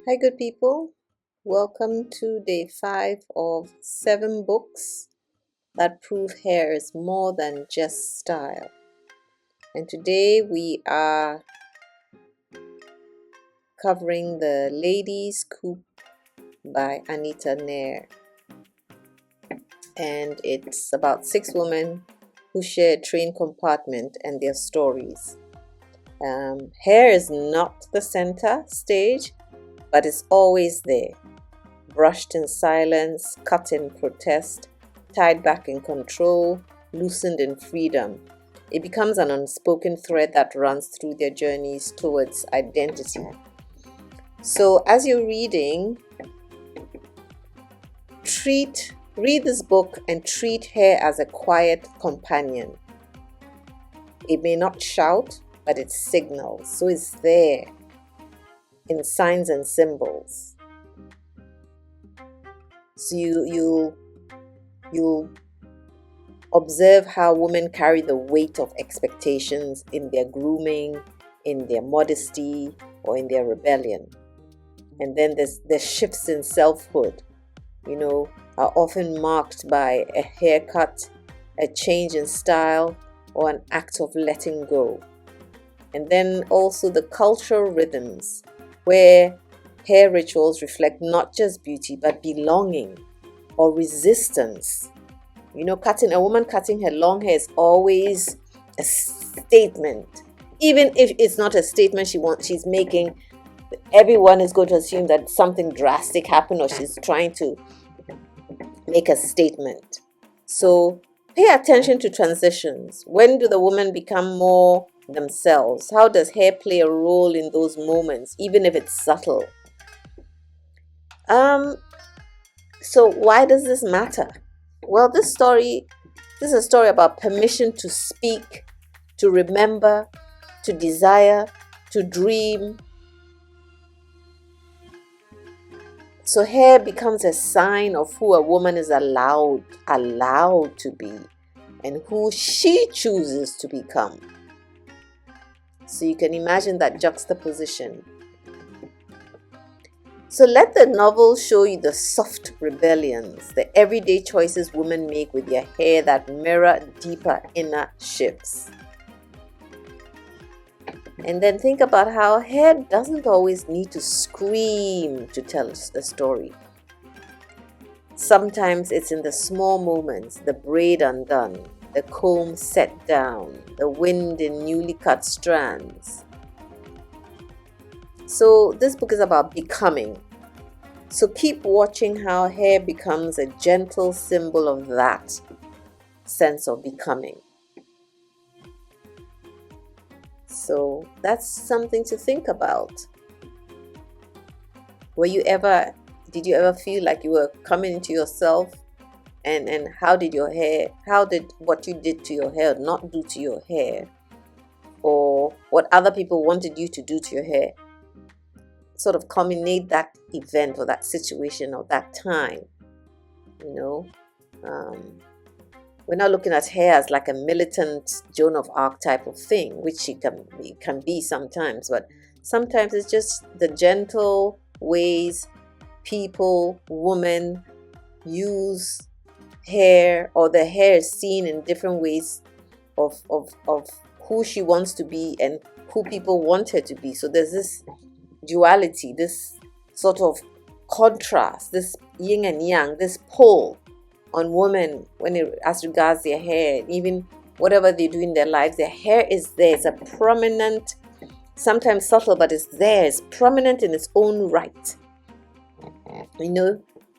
Hi, good people. Welcome to day 5 of 7 books that prove hair is more than just style. And today we are covering The Ladies' Coupe by Anita Nair. And it's about 6 women who share a train compartment and their stories. Hair is not the center stage, but it's always there. Brushed in silence, cut in protest, tied back in control, loosened in freedom. It becomes an unspoken thread that runs through their journeys towards identity. So, as you're reading, read this book and treat hair as a quiet companion. It may not shout, but it signals. So it's there in signs and symbols. So you'll observe how women carry the weight of expectations in their grooming, in their modesty, or in their rebellion. And then the shifts in selfhood, are often marked by a haircut, a change in style, or an act of letting go. And then also the cultural rhythms, where hair rituals reflect not just beauty but belonging or resistance. A woman cutting her long hair is always a statement. Even if it's not a statement she's making, everyone is going to assume that something drastic happened or she's trying to make a statement. So pay attention to transitions. When do the women become more themselves? How does hair play a role in those moments, even if it's subtle? So why does this matter? Well, this is a story about permission to speak, to remember, to desire, to dream. So hair becomes a sign of who a woman is allowed to be and who she chooses to become. So you can imagine that juxtaposition. So let the novel show you the soft rebellions, the everyday choices women make with their hair that mirror deeper inner shifts. And then think about how hair doesn't always need to scream to tell a story. Sometimes it's in the small moments, the braid undone, the comb set down, the wind in newly cut strands. So this book is about becoming. So keep watching how hair becomes a gentle symbol of that sense of becoming. So that's something to think about. Did you ever feel like you were coming into yourself? And how did what you did to your hair not do to your hair? Or what other people wanted you to do to your hair sort of culminate that event or that situation or that time? We're not looking at hair as like a militant Joan of Arc type of thing, which it can be sometimes, but sometimes it's just the gentle ways people, women use hair, or the hair is seen in different ways of who she wants to be and who people want her to be. So there's this duality, this sort of contrast, this yin and yang, this pull on women as regards their hair. Even whatever they do in their lives, their hair is there. It's a prominent, sometimes subtle, but it's there. It's prominent in its own right.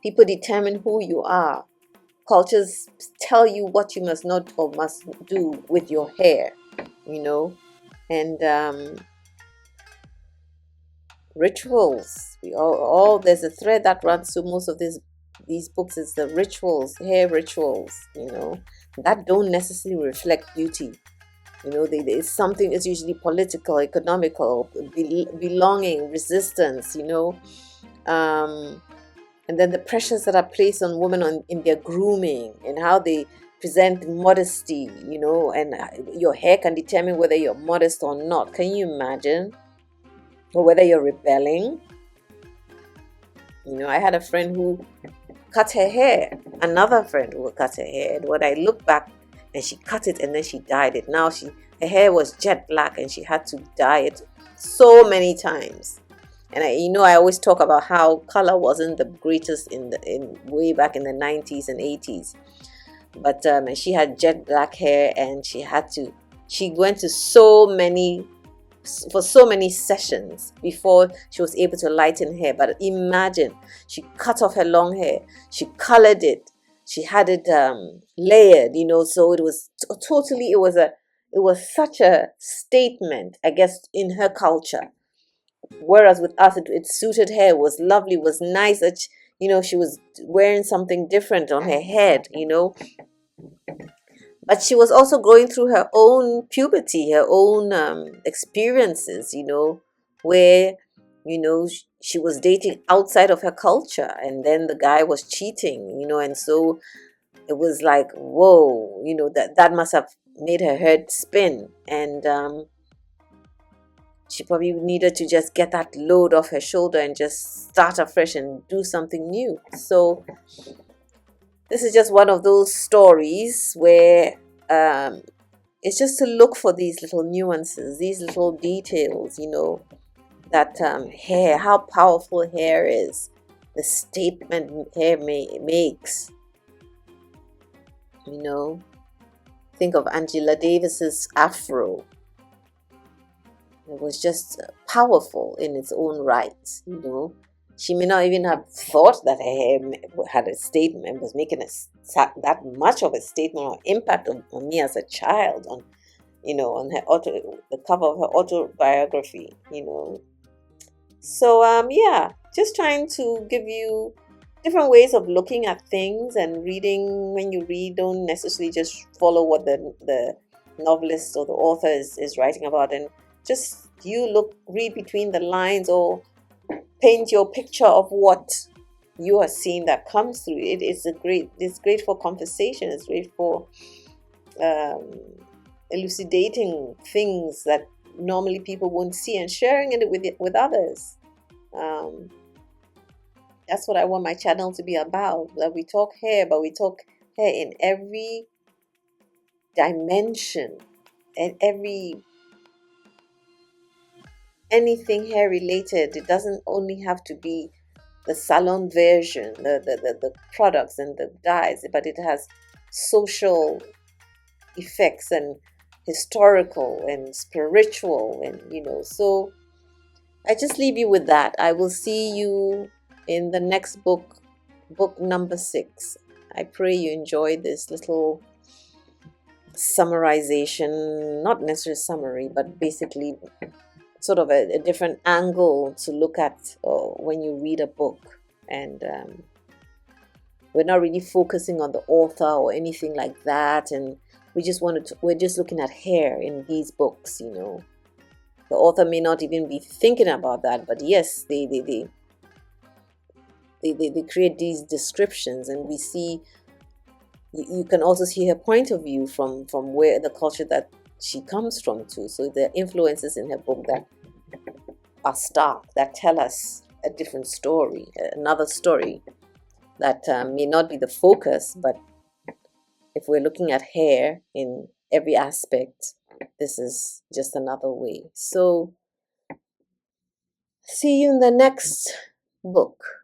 People determine who you are. Cultures tell you what you must not or must do with your hair, and rituals. There's a thread that runs through most of these books. Is the rituals, hair rituals, that don't necessarily reflect beauty. It's something. It's usually political, economical, belonging, resistance. And then the pressures that are placed on women in their grooming and how they present modesty. And your hair can determine whether you're modest or not. Can you imagine? Or whether you're rebelling. I had a friend who cut her hair, another friend who cut her hair. And when I look back, and she cut it and then she dyed it. Now her hair was jet black and she had to dye it so many times. And I always talk about how color wasn't the greatest in way back in the 90s and 80s. But and she had jet black hair, and she went to so many sessions before she was able to lighten hair. But imagine, she cut off her long hair, she colored it, she had it layered, so it was totally, it was such a statement, I guess, in her culture. Whereas with us, it suited her, it was lovely, it was nice that she was wearing something different on her head. But she was also going through her own puberty, her own experiences, where, she was dating outside of her culture, and then the guy was cheating, and so it was like, whoa, that must have made her head spin. And she probably needed to just get that load off her shoulder and just start afresh and do something new. So this is just one of those stories where it's just to look for these little nuances, these little details, that hair, how powerful hair is, the statement hair makes. Think of Angela Davis's afro. It was just powerful in its own right. She may not even have thought that her hair had a statement, was making that much of a statement or impact on me as a child, on the cover of her autobiography. So just trying to give you different ways of looking at things and reading. When you read, don't necessarily just follow what the novelist or the author is writing about, and just read between the lines, or paint your picture of what you are seeing that comes through. It's great for conversation. It's great for elucidating things that normally people won't see, and sharing it with others. That's what I want my channel to be about. That we talk hair, but we talk hair in every dimension, and anything hair related. It doesn't only have to be the salon version, the products and the dyes, but it has social effects and historical and spiritual, and so I just leave you with that. I will see you in the next book number 6. I pray you enjoy this little summarization, not necessarily summary, but basically sort of a different angle to look at when you read a book. And we're not really focusing on the author or anythanything that, and we're just looking at hair in these books. The author may not even be thinking about that, but yes, they create these descriptions, and we see, you can also see her point of view from where the culture that she comes from too. So there are influences in her book that are stark, that tell us a different story, another story that may not be the focus, but if we're looking at hair in every aspect, this is just another way. So see you in the next book.